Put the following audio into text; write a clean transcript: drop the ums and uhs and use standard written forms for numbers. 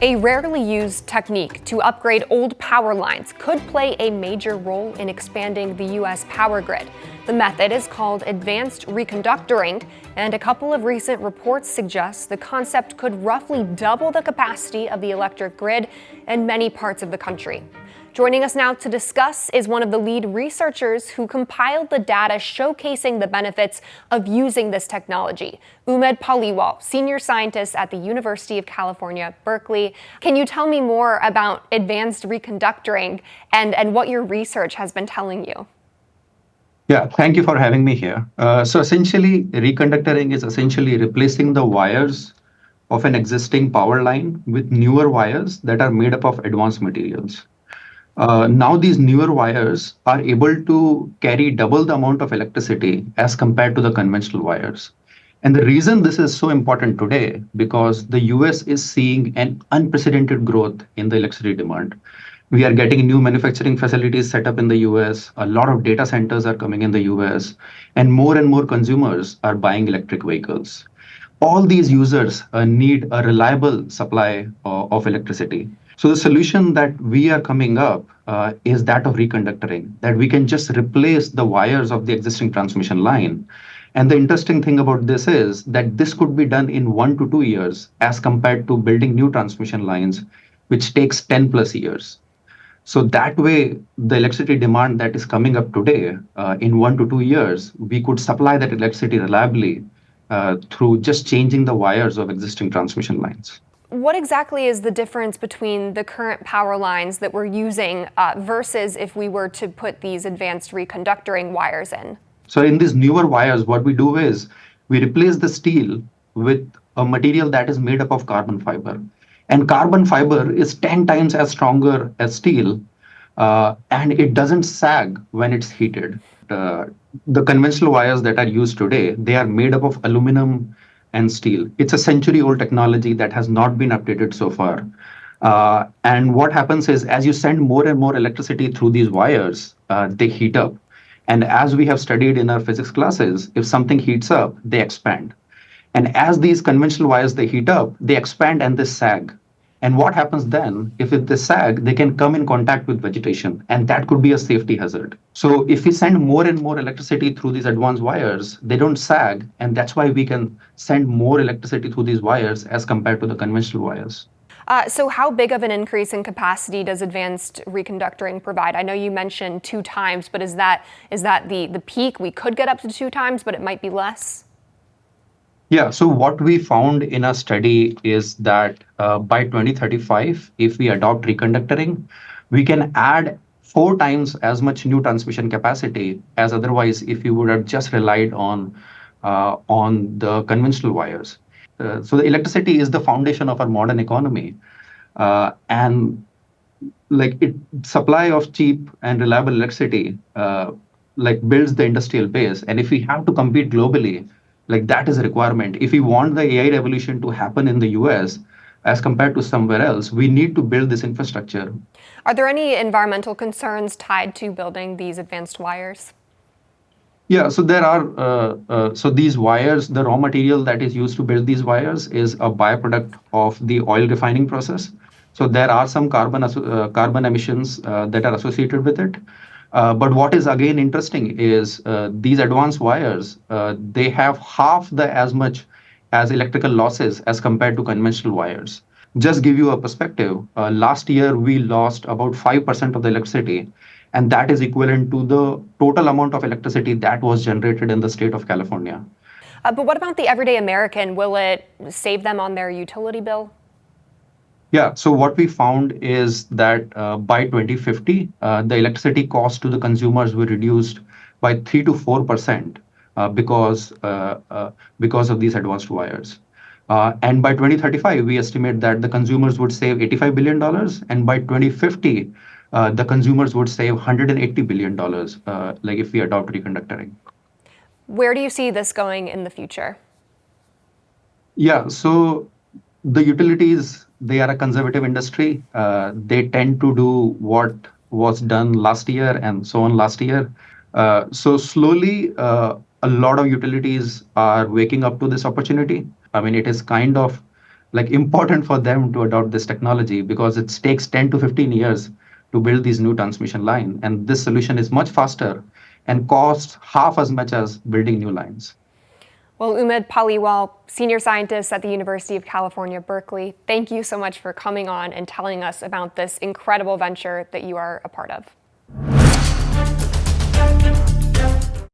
A rarely used technique to upgrade old power lines could play a major role in expanding the U.S. power grid. The method is called advanced reconductoring, and a couple of recent reports suggest the concept could roughly double the capacity of the electric grid in many parts of the country. Joining us now to discuss is one of the lead researchers who compiled the data showcasing the benefits of using this technology, Umed Paliwal, senior scientist at the University of California, Berkeley. Can you tell me more about advanced reconductoring and what your research has been telling you? Yeah, thank you for having me here. So essentially, reconductoring is essentially replacing the wires of an existing power line with newer wires that are made up of advanced materials. Now these newer wires are able to carry double the amount of electricity as compared to the conventional wires. And the reason this is so important today, because the US is seeing an unprecedented growth in the electricity demand. We are getting new manufacturing facilities set up in the US. A lot of data centers are coming in the US, and more consumers are buying electric vehicles. All these users need a reliable supply of electricity. So the solution that we are coming up is that of reconductoring, that we can just replace the wires of the existing transmission line. And the interesting thing about this is that this could be done in 1 to 2 years as compared to building new transmission lines, which takes 10 plus years. So that way, the electricity demand that is coming up today, in 1 to 2 years, we could supply that electricity reliably through just changing the wires of existing transmission lines. What exactly is the difference between the current power lines that we're using versus if we were to put these advanced reconductoring wires in? So in these newer wires, what we do is we replace the steel with a material that is made up of carbon fiber. And carbon fiber is 10 times as stronger as steel, and it doesn't sag when it's heated. Uh, the conventional wires that are used today, they are made up of aluminum and steel. It's a century-old technology that has not been updated so far. And what happens is, as you send more and more electricity through these wires, they heat up. And as we have studied in our physics classes, if something heats up, they expand. And as these conventional wires they heat up, they expand and they sag. And what happens then? If they sag, they can come in contact with vegetation, and that could be a safety hazard. So if we send more and more electricity through these advanced wires, they don't sag, and that's why we can send more electricity through these wires as compared to the conventional wires. So how big of an increase in capacity does advanced reconductoring provide? I know you mentioned 2 times, but is that the peak? We could get up to 2 times, but it might be less? Yeah, so what we found in our study is that by 2035, if we adopt reconductoring, we can add 4 times as much new transmission capacity as otherwise if you would have just relied on the conventional wires. So the electricity is the foundation of our modern economy, and like it supply of cheap and reliable electricity like builds the industrial base. And if we have to compete globally, like that is a requirement. If we want the AI revolution to happen in the US as compared to somewhere else, we need to build this infrastructure. Are there any environmental concerns tied to building these advanced wires? Yeah, so there are so these wires, the raw material that is used to build these wires is a byproduct of the oil refining process. So there are some carbon emissions that are associated with it. But what is again interesting is these advanced wires, they have half the as much as electrical losses as compared to conventional wires. Just give you a perspective, last year we lost about 5% of the electricity, and that is equivalent to the total amount of electricity that was generated in the state of California. But what about the everyday American? Will it save them on their utility bill? Yeah, so what we found is that by 2050, the electricity cost to the consumers were reduced by 3 to 4% because of these advanced wires. And by 2035, we estimate that the consumers would save $85 billion, and by 2050, the consumers would save $180 billion, like if we adopt reconductoring. Where do you see this going in the future? Yeah, so the utilities, they are a conservative industry. They tend to do what was done last year and so on last year. So slowly, a lot of utilities are waking up to this opportunity. I mean, it is kind of like important for them to adopt this technology because it takes 10 to 15 years to build these new transmission line, and this solution is much faster and costs half as much as building new lines. Well, Umed Paliwal, senior scientist at the University of California, Berkeley, thank you so much for coming on and telling us about this incredible venture that you are a part of.